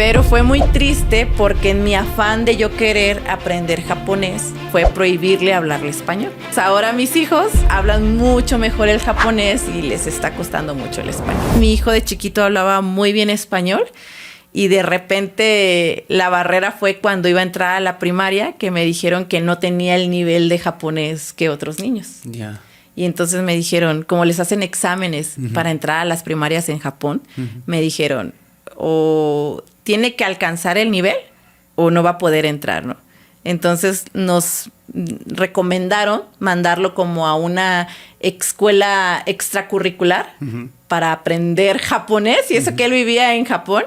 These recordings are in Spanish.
Pero fue muy triste porque en mi afán de yo querer aprender japonés fue prohibirle hablarle español. Ahora mis hijos hablan mucho mejor el japonés y les está costando mucho el español. Mi hijo de chiquito hablaba muy bien español y de repente la barrera fue cuando iba a entrar a la primaria, que me dijeron que no tenía el nivel de japonés que otros niños. Ya. Y entonces me dijeron, como les hacen exámenes para entrar a las primarias en Japón, me dijeron, o tiene que alcanzar el nivel o no va a poder entrar, ¿no? Entonces nos recomendaron mandarlo como a una escuela extracurricular para aprender japonés, y eso que él vivía en Japón,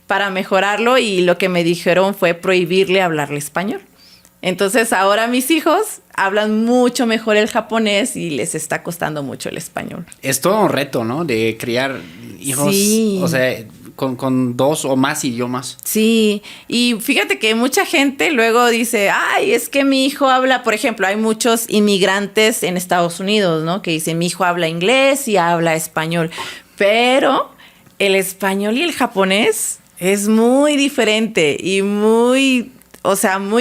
para mejorarlo, y lo que me dijeron fue prohibirle hablarle español. Entonces ahora mis hijos hablan mucho mejor el japonés y les está costando mucho el español. Es todo un reto, ¿no? De criar hijos, sí, o sea, con 2 o más idiomas. Sí, y fíjate que mucha gente luego dice, ay, es que mi hijo habla, por ejemplo, hay muchos inmigrantes en Estados Unidos, ¿no? Que dicen, mi hijo habla inglés y habla español, pero el español y el japonés es muy diferente y muy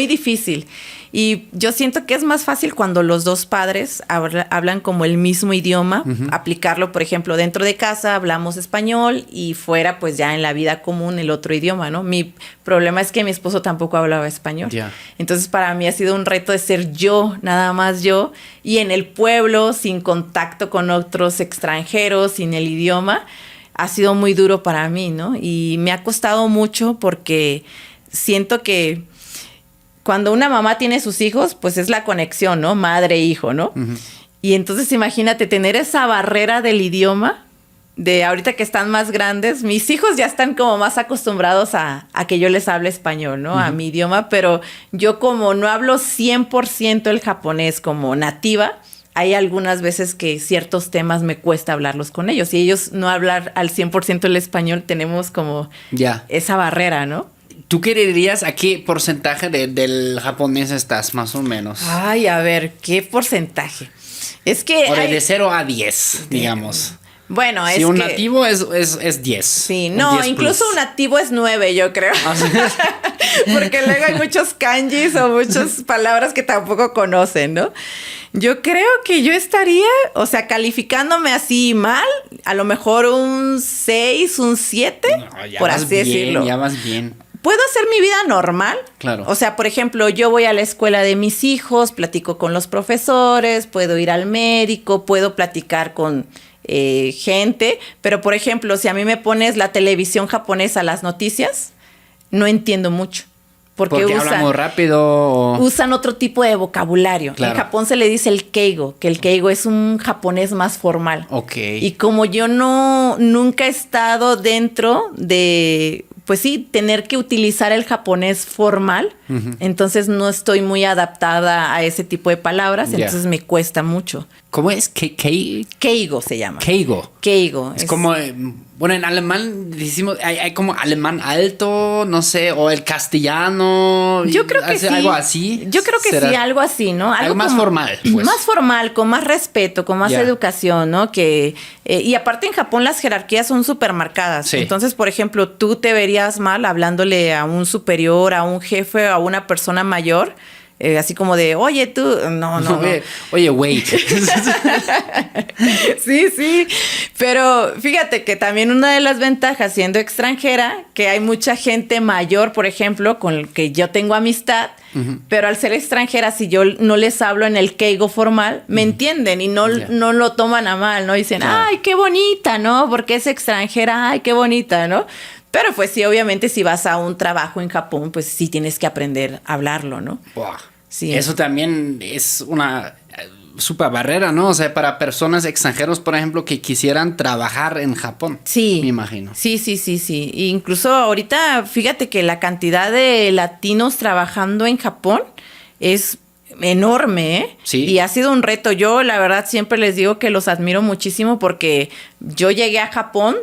difícil. Y yo siento que es más fácil cuando los dos padres hablan como el mismo idioma, aplicarlo, por ejemplo, dentro de casa hablamos español y fuera, pues ya en la vida común, el otro idioma, ¿no? Mi problema es que mi esposo tampoco hablaba español. Yeah. Entonces, para mí ha sido un reto de ser yo, nada más yo, y en el pueblo, sin contacto con otros extranjeros, sin el idioma, ha sido muy duro para mí, ¿no? Y me ha costado mucho porque siento que cuando una mamá tiene sus hijos, pues es la conexión, ¿no? Madre-hijo, ¿no? Y entonces imagínate tener esa barrera del idioma, de ahorita que están más grandes, mis hijos ya están como más acostumbrados a que yo les hable español, ¿no? A mi idioma, pero yo como no hablo 100% el japonés como nativa, hay algunas veces que ciertos temas me cuesta hablarlos con ellos. Y ellos no hablar al 100% el español, tenemos como esa barrera, ¿no? ¿Tú qué dirías a qué porcentaje del japonés estás, más o menos? Ay, a ver, ¿qué porcentaje? Es que... O de 0 a 10, digamos. Bueno, si es un que... nativo es 10. Sí, no, incluso un nativo es 9, yo creo. Porque luego hay muchos kanjis o muchas palabras que tampoco conocen, ¿no? Yo creo que yo estaría, o sea, calificándome así mal, a lo mejor un 6, un 7, no, por así decirlo. Ya vas bien. ¿Puedo hacer mi vida normal? Claro. O sea, por ejemplo, yo voy a la escuela de mis hijos, platico con los profesores, puedo ir al médico, puedo platicar con gente, pero por ejemplo, si a mí me pones la televisión japonesa, las noticias, no entiendo mucho. Porque hablan muy rápido. Usan otro tipo de vocabulario. Claro. En Japón se le dice el keigo, que el keigo es un japonés más formal. Ok. Y como yo nunca he estado dentro de, pues sí, tener que utilizar el japonés formal, entonces no estoy muy adaptada a ese tipo de palabras, entonces me cuesta mucho. ¿Cómo es? Keigo se llama. Keigo. Keigo. Es como, bueno, en alemán decimos, hay como alemán alto, no sé, o el castellano. Yo creo que sí. ¿Algo así? Yo creo que sí, algo así, ¿no? Algo más formal, pues. Más formal, con más respeto, con más educación, ¿no? Que y aparte en Japón las jerarquías son súper marcadas. Sí. Entonces, por ejemplo, tú te verías mal hablándole a un superior, a un jefe, a una persona mayor. Así como de, oye, tú... No. Oye, wait. Sí. Pero fíjate que también una de las ventajas siendo extranjera, que hay mucha gente mayor, por ejemplo, con el que yo tengo amistad, pero al ser extranjera, si yo no les hablo en el keigo formal, me entienden y no lo toman a mal, ¿no? Dicen, ay, qué bonita, ¿no? Porque es extranjera, ay, qué bonita, ¿no? Pero pues sí, obviamente si vas a un trabajo en Japón, pues sí tienes que aprender a hablarlo, ¿no? Wow. Sí. Eso también es una super barrera, ¿no? O sea, para personas extranjeros, por ejemplo, que quisieran trabajar en Japón. Sí. Me imagino. Sí. Y incluso ahorita, fíjate que la cantidad de latinos trabajando en Japón es enorme, ¿eh? Sí. Y ha sido un reto. Yo, la verdad, siempre les digo que los admiro muchísimo porque yo llegué a Japón...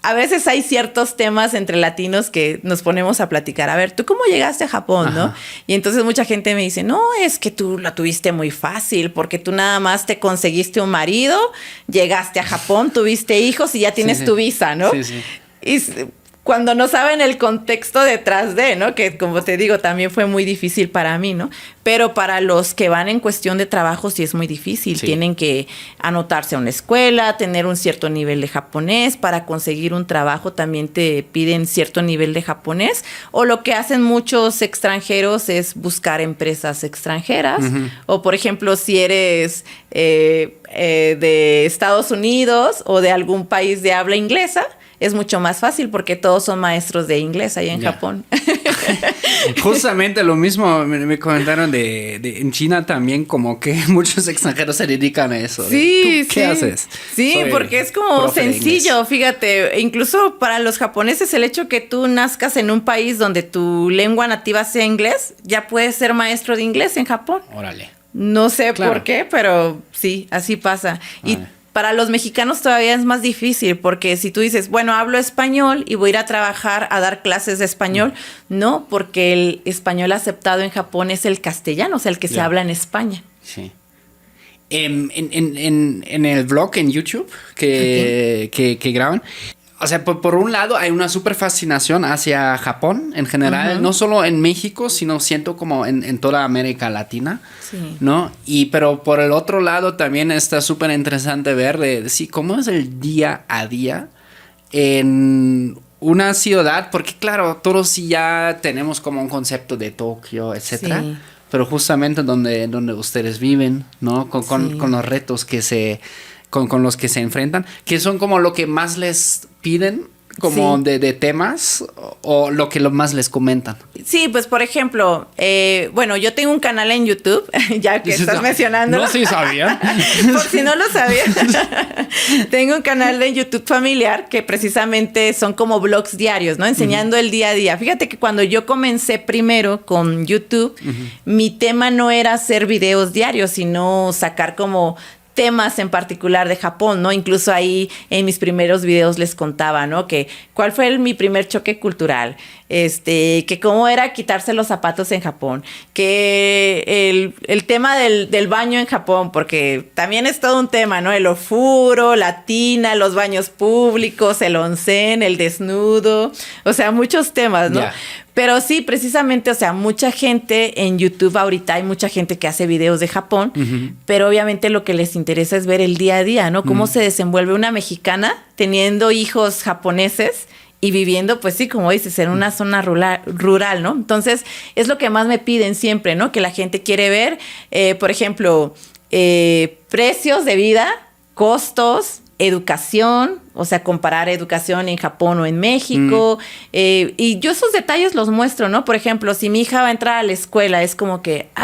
A veces hay ciertos temas entre latinos que nos ponemos a platicar. A ver, ¿tú cómo llegaste a Japón, no? Y entonces mucha gente me dice, no, es que tú la tuviste muy fácil porque tú nada más te conseguiste un marido, llegaste a Japón, tuviste hijos y ya tienes tu visa, ¿no? Sí. Y cuando no saben el contexto detrás de, ¿no? Que como te digo, también fue muy difícil para mí, ¿no? Pero para los que van en cuestión de trabajo sí es muy difícil. Sí. Tienen que anotarse a una escuela, tener un cierto nivel de japonés. Para conseguir un trabajo también te piden cierto nivel de japonés. O lo que hacen muchos extranjeros es buscar empresas extranjeras. Uh-huh. O por ejemplo, si eres de Estados Unidos o de algún país de habla inglesa, es mucho más fácil porque todos son maestros de inglés ahí en Japón. Justamente lo mismo me comentaron en China también, como que muchos extranjeros se dedican a eso. Sí, ¿Tú qué haces? Sí, Soy porque es como sencillo, fíjate, incluso para los japoneses el hecho que tú nazcas en un país donde tu lengua nativa sea inglés, ya puedes ser maestro de inglés en Japón. Órale. No sé por qué, pero sí, así pasa. Y para los mexicanos todavía es más difícil porque si tú dices, bueno, hablo español y voy a ir a trabajar a dar clases de español, no, porque el español aceptado en Japón es el castellano, o sea, el que se habla en España. Sí. En el vlog en YouTube que graban, o sea, por un lado hay una súper fascinación hacia Japón en general, no solo en México, sino siento como en toda América Latina, ¿no? Pero por el otro lado también está súper interesante ver sí, cómo es el día a día en una ciudad, porque claro, todos sí ya tenemos como un concepto de Tokio, etcétera. Sí. Pero justamente donde ustedes viven, ¿no? Con los retos con los que se enfrentan, que son como lo que más les piden, como de temas, o lo que más les comentan. Sí, pues por ejemplo, bueno, yo tengo un canal en YouTube, ya que estás mencionando. No, sí sabía. Por si no lo sabías. Tengo un canal de YouTube familiar que precisamente son como vlogs diarios, ¿no? Enseñando el día a día. Fíjate que cuando yo comencé primero con YouTube, mi tema no era hacer videos diarios, sino sacar como temas en particular de Japón, ¿no? Incluso ahí en mis primeros videos les contaba, ¿no? Que cuál fue mi primer choque cultural, que cómo era quitarse los zapatos en Japón, que el tema del baño en Japón, porque también es todo un tema, ¿no? El ofuro, la tina, los baños públicos, el onsen, el desnudo, o sea, muchos temas, ¿no? Yeah. Pero sí, precisamente, o sea, mucha gente en YouTube ahorita, hay mucha gente que hace videos de Japón, pero obviamente lo que les interesa es ver el día a día, ¿no? Cómo se desenvuelve una mexicana teniendo hijos japoneses y viviendo, pues sí, como dices, en una zona rural, ¿no? Entonces, es lo que más me piden siempre, ¿no? Que la gente quiere ver, por ejemplo, precios de vida, costos, educación, o sea, comparar educación en Japón o en México. Y yo esos detalles los muestro, ¿no? Por ejemplo, si mi hija va a entrar a la escuela, es como que, a ver,